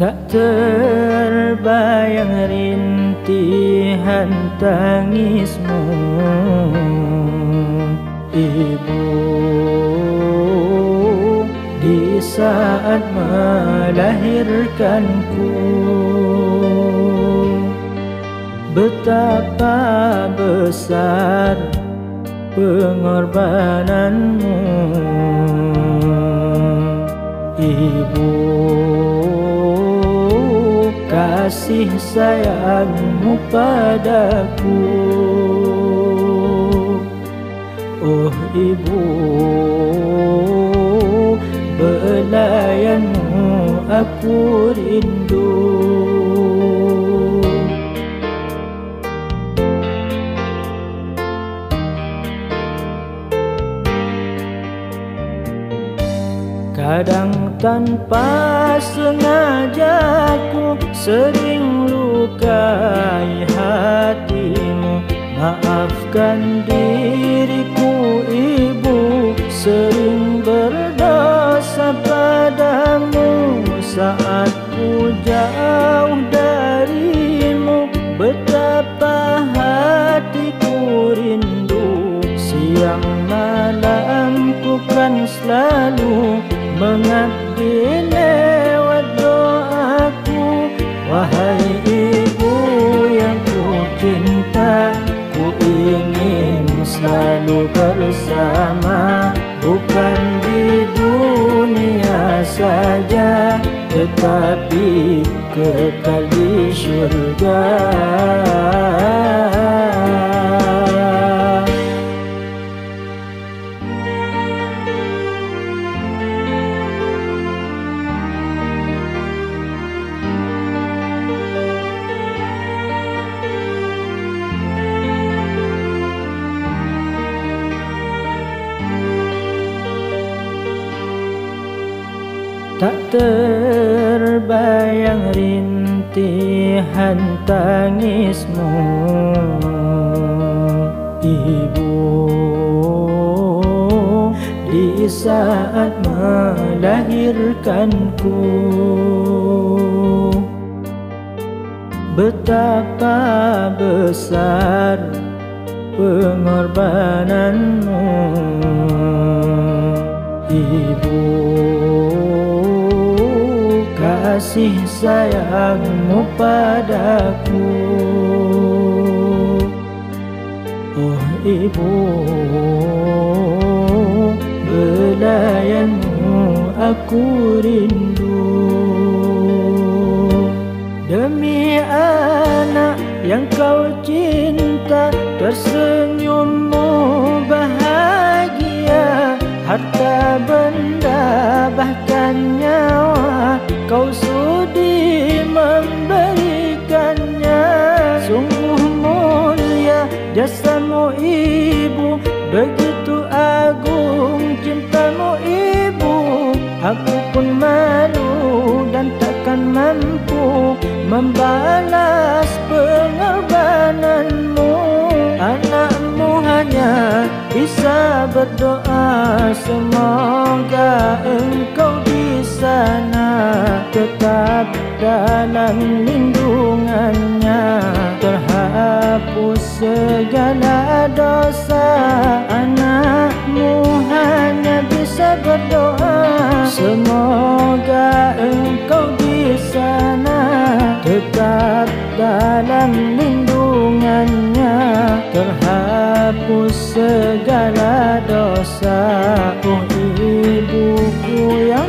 Tak terbayang rintihan tangismu, Ibu, di saat melahirkanku. Betapa besar pengorbananmu, Ibu, kasih sayangmu padaku. Oh Ibu, belayanmu aku rindu. Kadang tanpa sengaja ku sering lukai hatimu. Maafkan diriku Ibu, sering berdosa padamu saat ku jauh darimu. Betapa hatiku rindu, siang malam ku kan selalu mengabdi lewat doaku. Wahai Ibu yang ku cinta, ku ingin selalu bersama, bukan di dunia saja, tetapi kekal di syurga. Tak terbayang rintihan tangismu, Ibu, di saat melahirkanku. Betapa besar pengorbananmu, Ibu, kasih sayangmu padaku. Oh Ibu, belayanmu aku rindu. Demi anak yang kau cinta, tersenyummu bahagia. Harta benda bahkan nyawa kau sudi memberikannya. Sungguh mulia jasamu Ibu, begitu agung cintamu Ibu. Aku pun malu dan takkan mampu membalas pengorbananmu. Anakmu hanya bisa berdoa, semoga engkau di sana tetap dalam lindungannya, terhapus segala dosa. Anakmu hanya bisa berdoa, semoga engkau di sana tetap dalam lindungannya, terhapus segala dosa. Oh Ibuku yang